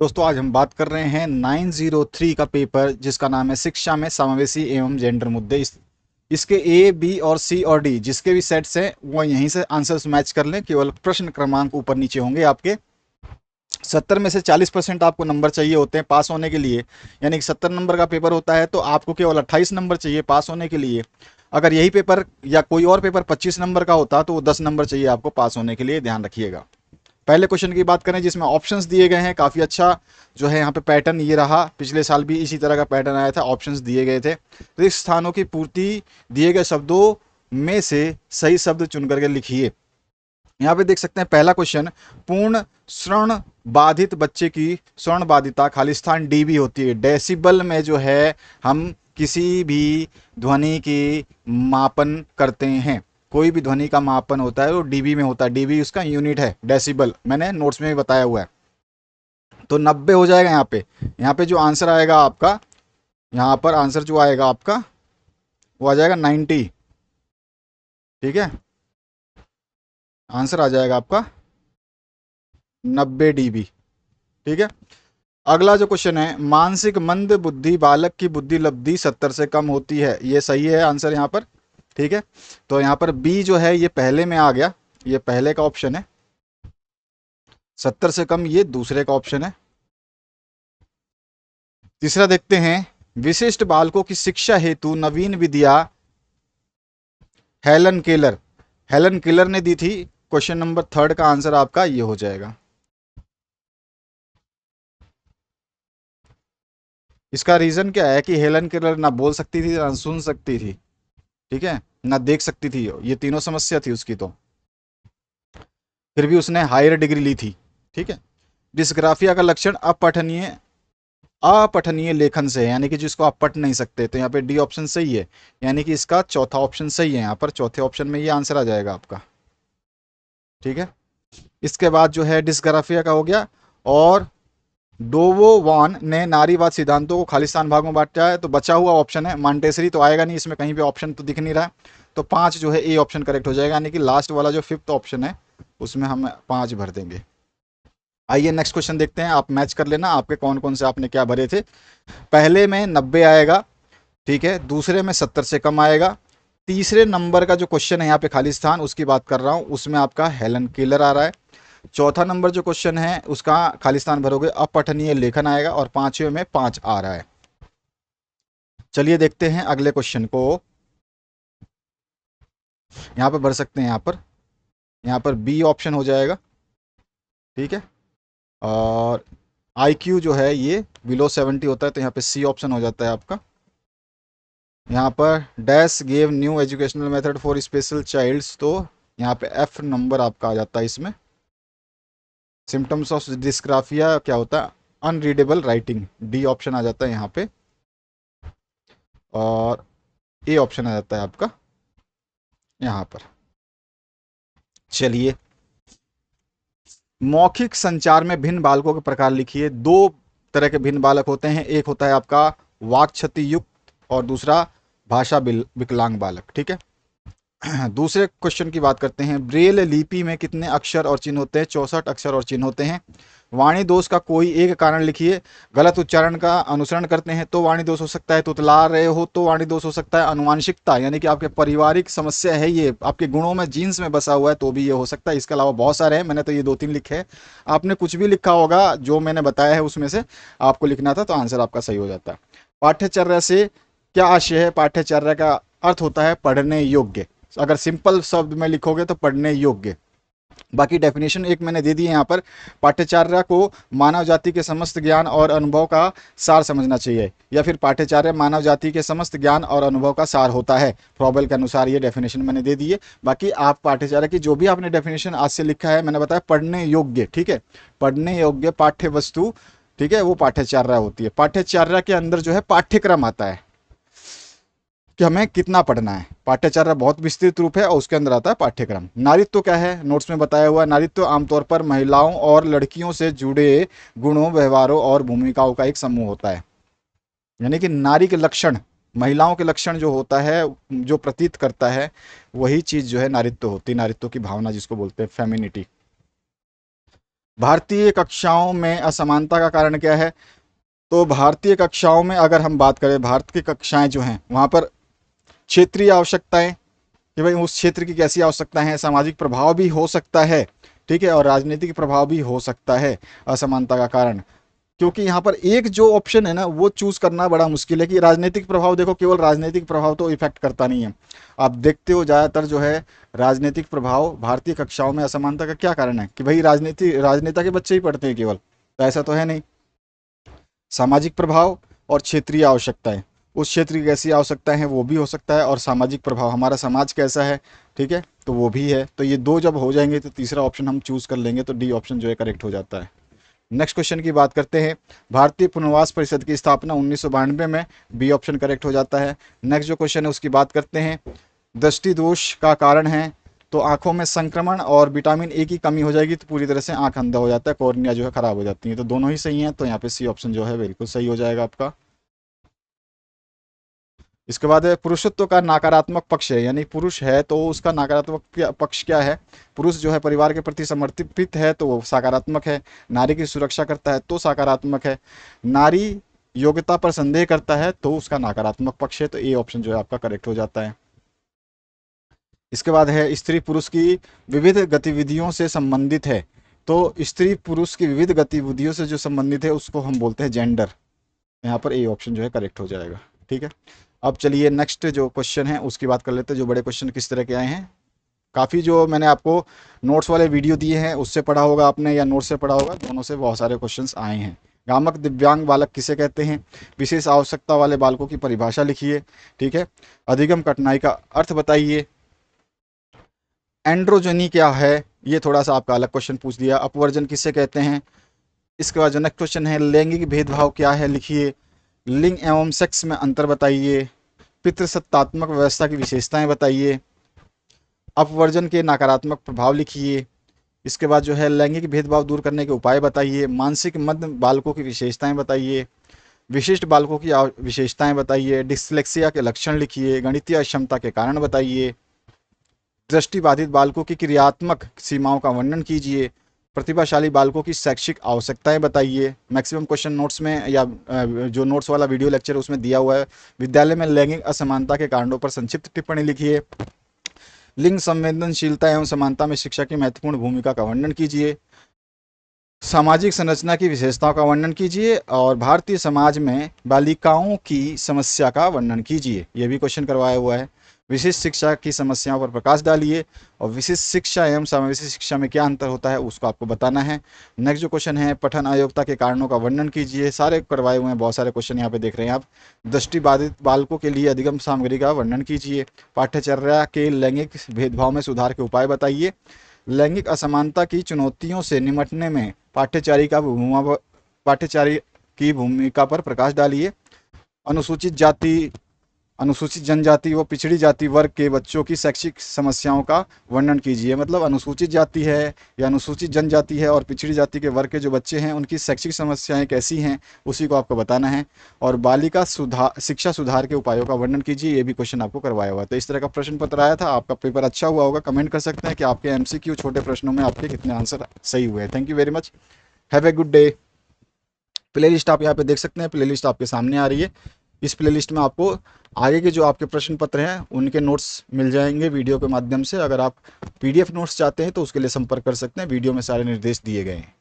दोस्तों आज हम बात कर रहे हैं 903 का पेपर जिसका नाम है शिक्षा में समावेशी एवं जेंडर मुद्दे। इसके ए बी और सी और डी जिसके भी सेट्स हैं वो यहीं से आंसर्स मैच कर लें। केवल प्रश्न क्रमांक ऊपर नीचे होंगे आपके। 70 में से 40% आपको नंबर चाहिए होते हैं पास होने के लिए। यानी कि 70 नंबर का पेपर होता है तो आपको केवल 28 नंबर चाहिए पास होने के लिए। अगर यही पेपर या कोई और पेपर 25 नंबर का होता तो वो 10 नंबर चाहिए आपको पास होने के लिए। ध्यान रखिएगा। पहले क्वेश्चन की बात करें जिसमें ऑप्शंस दिए गए हैं। काफ़ी अच्छा जो है यहाँ पे पैटर्न ये रहा। पिछले साल भी इसी तरह का पैटर्न आया था, ऑप्शंस दिए गए थे। तो इस स्थानों की पूर्ति दिए गए शब्दों में से सही शब्द चुन करके लिखिए। यहाँ पे देख सकते हैं पहला क्वेश्चन, पूर्ण श्रवण बाधित बच्चे की श्रवण बाधिता खालिस्तान डीबी होती है। डेसिबल में जो है हम किसी भी ध्वनि की मापन करते हैं। कोई भी ध्वनि का मापन होता है वो डीबी में होता है। डीबी उसका यूनिट है, डेसिबल मैंने नोट्स में भी बताया हुआ है। तो 90 हो जाएगा यहाँ पे। यहाँ पे जो आंसर आएगा आपका, यहाँ पर आंसर जो आएगा आपका वो आ जाएगा 90। ठीक है, आंसर आ जाएगा आपका 90 dB। ठीक है, अगला जो क्वेश्चन है, मानसिक मंद बुद्धि बालक की बुद्धि लब्धि 70 से कम होती है। ये सही है आंसर यहाँ पर। ठीक है, तो यहाँ पर बी जो है ये पहले में आ गया, ये पहले का ऑप्शन है। 70 से कम ये दूसरे का ऑप्शन है। तीसरा देखते हैं, विशिष्ट बालकों की शिक्षा हेतु नवीन विधियां हेलन केलर, हेलन केलर ने दी थी। क्वेश्चन नंबर थर्ड का आंसर आपका ये हो जाएगा। इसका रीजन क्या है कि हेलन केलर ना बोल सकती थी ना सुन सकती थी, ठीक है, ना देख सकती थी। ये तीनों समस्या थी उसकी, तो फिर भी उसने हायर डिग्री ली थी। ठीक है, डिस्ग्राफिया का लक्षण अपठनीय, अपठनीय लेखन से है, यानी कि जिसको आप पढ़ नहीं सकते। तो यहाँ पे डी ऑप्शन सही है, यानी कि इसका चौथा ऑप्शन सही है। यहाँ पर चौथे ऑप्शन में ये आंसर आ जाएगा आपका। ठीक है, इसके बाद जो है डिस्ग्राफिया का हो गया। और डोवोवान ने नारीवाद सिद्धांतों को खालिस्तान भाग में बांटा है। तो बचा हुआ ऑप्शन है मांटेसरी, तो आएगा नहीं इसमें, कहीं पे ऑप्शन तो दिख नहीं रहा है। तो 5 जो है ए ऑप्शन करेक्ट हो जाएगा, यानी कि लास्ट वाला जो फिफ्थ ऑप्शन है उसमें हम 5 भर देंगे। आइए नेक्स्ट क्वेश्चन देखते हैं, आप मैच कर लेना आपके कौन कौन से आपने क्या भरे थे। पहले में 90 आएगा, ठीक है, दूसरे में 70 से कम आएगा। तीसरे नंबर का जो क्वेश्चन है यहाँ पे खालिस्तान उसकी बात कर रहा हूँ, उसमें आपका हेलन केलर आ रहा है। चौथा नंबर जो क्वेश्चन है उसका खालिस्तान भरोगे अपठनीय लेखन आएगा। और पांचवें में 5 आ रहा है। चलिए देखते हैं अगले क्वेश्चन को। यहाँ पर भर सकते हैं, यहाँ पर बी ऑप्शन हो जाएगा। ठीक है, और आई क्यू जो है ये बिलो 70 होता है, तो यहाँ पे सी ऑप्शन हो जाता है आपका। यहाँ पर dash gave new educational method for special childs, तो यहाँ पे एफ नंबर आपका आ जाता है इसमें। सिम्टम्स ऑफ डिस्ग्राफिया क्या होता है, अनरीडेबल राइटिंग, डी ऑप्शन आ जाता है यहाँ पे। और ए ऑप्शन आ जाता है आपका यहाँ पर। चलिए, मौखिक संचार में भिन्न बालकों के प्रकार लिखिए। दो तरह के भिन्न बालक होते हैं, एक होता है आपका वाक क्षति युक्त और दूसरा भाषा विकलांग बालक। ठीक है, दूसरे क्वेश्चन की बात करते हैं। ब्रेल लिपि में कितने अक्षर और चिन्ह होते हैं? 64 अक्षर और चिन्ह होते हैं। वाणी दोष का कोई एक कारण लिखिए। गलत उच्चारण का अनुसरण करते हैं तो वाणी दोष हो सकता है। तुतला रहे हो तो वाणी दोष हो सकता है। अनुवांशिकता यानी कि आपके पारिवारिक समस्या है, ये आपके गुणों में जीन्स में बसा हुआ है तो भी ये हो सकता है। इसके अलावा बहुत सारे हैं, मैंने तो ये 2-3 लिखे हैं। आपने कुछ भी लिखा होगा जो मैंने बताया है उसमें से आपको लिखना था, तो आंसर आपका सही हो जाता है। पाठ्यचर्या से क्या आशय है? पाठ्यचर्या का अर्थ होता है पढ़ने योग्य। अगर सिंपल शब्द में लिखोगे तो पढ़ने योग्य। बाकी डेफिनेशन एक मैंने दे दी है यहाँ पर। पाठ्यचर्या को मानव जाति के समस्त ज्ञान और अनुभव का सार समझना चाहिए, या फिर पाठ्यचर्या मानव जाति के समस्त ज्ञान और अनुभव का सार होता है। फ्रॉबेल के अनुसार ये डेफिनेशन मैंने दे दी है। बाकी आप पाठ्यचर्या की जो भी आपने डेफिनेशन आज से लिखा है, मैंने बताया पढ़ने योग्य। ठीक है, पढ़ने योग्य पाठ्य वस्तु, ठीक है, वो पाठ्यचर्या होती है। पाठ्यचर्या के अंदर जो है पाठ्यक्रम आता है कि हमें कितना पढ़ना है। पाठ्यचर्या बहुत विस्तृत रूप है और उसके अंदर आता है पाठ्यक्रम। नारीत्व क्या है? नोट्स में बताया हुआ है। नारीत्व आमतौर पर महिलाओं और लड़कियों से जुड़े गुणों, व्यवहारों और भूमिकाओं का एक समूह होता है। यानी कि नारी के लक्षण, महिलाओं के लक्षण जो होता है, जो प्रतीत करता है, वही चीज जो है नारीत्व होती है। नारीत्व की भावना जिसको बोलते हैं फेमिनिटी। भारतीय कक्षाओं में असमानता का कारण क्या है? तो भारतीय कक्षाओं में अगर हम बात करें, भारत की कक्षाएं जो हैं वहाँ पर क्षेत्रीय आवश्यकताएं, कि भाई उस क्षेत्र की कैसी आवश्यकताएं हैं, सामाजिक प्रभाव भी हो सकता है, ठीक है, और राजनीतिक प्रभाव भी हो सकता है असमानता का कारण। क्योंकि यहाँ पर एक जो ऑप्शन है ना वो चूज करना बड़ा मुश्किल है कि राजनीतिक प्रभाव, देखो केवल राजनीतिक प्रभाव तो इफेक्ट करता नहीं है। आप देखते हो ज़्यादातर जो है राजनीतिक प्रभाव भारतीय कक्षाओं में असमानता का क्या कारण है कि भाई राजनेता के बच्चे ही पढ़ते हैं केवल, तो ऐसा तो है नहीं। सामाजिक प्रभाव और क्षेत्रीय आवश्यकताएं, उस क्षेत्र की कैसी आवश्यकताएं हैं वो भी हो सकता है, और सामाजिक प्रभाव हमारा समाज कैसा है, ठीक है, तो वो भी है। तो ये दो जब हो जाएंगे तो तीसरा ऑप्शन हम चूज कर लेंगे, तो डी ऑप्शन जो है करेक्ट हो जाता है। नेक्स्ट क्वेश्चन की बात करते हैं। भारतीय पुनर्वास परिषद की स्थापना 1992 में, बी ऑप्शन करेक्ट हो जाता है। नेक्स्ट जो क्वेश्चन है उसकी बात करते हैं। दृष्टि दोष का कारण है, तो आंखों में संक्रमण और विटामिन ए की कमी हो जाएगी तो पूरी तरह से आंख अंधा हो जाता है, कॉर्निया जो है खराब हो जाती है, तो दोनों ही सही हैं, तो यहाँ पे सी ऑप्शन जो है बिल्कुल सही हो जाएगा आपका। इसके बाद है पुरुषत्व का नकारात्मक पक्ष है, यानी पुरुष है तो उसका नकारात्मक पक्ष क्या है? पुरुष जो है परिवार के प्रति समर्पित है तो वो सकारात्मक है, नारी की सुरक्षा करता है तो सकारात्मक है, नारी योग्यता पर संदेह करता है तो उसका नकारात्मक पक्ष है, तो ए ऑप्शन जो है आपका करेक्ट हो जाता है। इसके बाद है स्त्री पुरुष की विविध गतिविधियों से संबंधित है, तो स्त्री पुरुष की विविध गतिविधियों से जो संबंधित है उसको हम बोलते हैं जेंडर, यहाँ पर ए ऑप्शन जो है करेक्ट हो जाएगा, ठीक है। अब चलिए नेक्स्ट जो क्वेश्चन है उसकी बात कर लेते हैं, जो बड़े क्वेश्चन किस तरह के आए हैं। काफ़ी जो मैंने आपको नोट्स वाले वीडियो दिए हैं उससे पढ़ा होगा आपने या नोट्स से पढ़ा होगा, दोनों से बहुत सारे क्वेश्चंस आए हैं। गामक दिव्यांग बालक किसे कहते हैं? विशेष आवश्यकता वाले बालकों की परिभाषा लिखिए, ठीक है। अधिगम कठिनाई का अर्थ बताइए। एंड्रोजनी क्या है? ये थोड़ा सा आपका अलग क्वेश्चन पूछ दिया। अपवर्जन किसे कहते हैं? इसके बाद जो नेक्स्ट क्वेश्चन है, लैंगिक भेदभाव क्या है, लिखिए। लिंग एवं सेक्स में अंतर बताइए। पितृसत्तात्मक व्यवस्था की विशेषताएं बताइए। अपवर्जन के नकारात्मक प्रभाव लिखिए। इसके बाद जो है लैंगिक भेदभाव दूर करने के उपाय बताइए। मानसिक मद बालकों की विशेषताएं बताइए। विशिष्ट बालकों की विशेषताएं बताइए। डिस्लेक्सिया के लक्षण लिखिए। गणितीय अक्षमता के कारण बताइए। दृष्टिबाधित बालकों की क्रियात्मक सीमाओं का वर्णन कीजिए। प्रतिभाशाली बालकों की शैक्षिक आवश्यकताएं बताइए। मैक्सिमम क्वेश्चन नोट्स में या जो नोट्स वाला वीडियो लेक्चर उसमें दिया हुआ है। विद्यालय में लैंगिक असमानता के कारणों पर संक्षिप्त टिप्पणी लिखिए। लिंग संवेदनशीलता एवं समानता में शिक्षा की महत्वपूर्ण भूमिका का वर्णन कीजिए। सामाजिक संरचना की विशेषताओं का वर्णन कीजिए और भारतीय समाज में बालिकाओं की समस्या का वर्णन कीजिए। यह भी क्वेश्चन करवाया हुआ है। विशिष्ट शिक्षा की समस्याओं पर प्रकाश डालिए और विशिष्ट शिक्षा एवं समावेशी शिक्षा में क्या अंतर होता है उसको आपको बताना है। नेक्स्ट जो क्वेश्चन है, पठन अयोग्यता के कारणों का वर्णन कीजिए। सारे करवाए हुए हैं, बहुत सारे क्वेश्चन यहाँ पे देख रहे हैं आप। दृष्टिबाधित बालकों के लिए अधिगम सामग्री का वर्णन कीजिए। पाठ्यचर्या के लैंगिक भेदभाव में सुधार के उपाय बताइए। लैंगिक असमानता की चुनौतियों से निपटने में पाठ्यचारी की भूमिका पर प्रकाश डालिए। अनुसूचित जाति, अनुसूचित जनजाति व पिछड़ी जाति वर्ग के बच्चों की शैक्षिक समस्याओं का वर्णन कीजिए। मतलब अनुसूचित जाति है या अनुसूचित जनजाति है और पिछड़ी जाति के वर्ग के जो बच्चे हैं उनकी शैक्षिक समस्याएं कैसी हैं उसी को आपको बताना है। और बालिका शिक्षा सुधार के उपायों का वर्णन कीजिए। ये भी क्वेश्चन आपको करवाया हुआ है। तो इस तरह का प्रश्न पत्र आया था। आपका पेपर अच्छा हुआ होगा। कमेंट कर सकते हैं कि आपके MCQ छोटे प्रश्नों में आपके कितने आंसर सही हुए हैं। Thank you very much. Have a good day. Play list आप यहाँ पे देख सकते हैं, प्ले लिस्ट आपके सामने आ रही है। इस प्लेलिस्ट में आपको आगे के जो आपके प्रश्न पत्र हैं उनके नोट्स मिल जाएंगे वीडियो के माध्यम से। अगर आप PDF नोट्स चाहते हैं तो उसके लिए संपर्क कर सकते हैं। वीडियो में सारे निर्देश दिए गए हैं।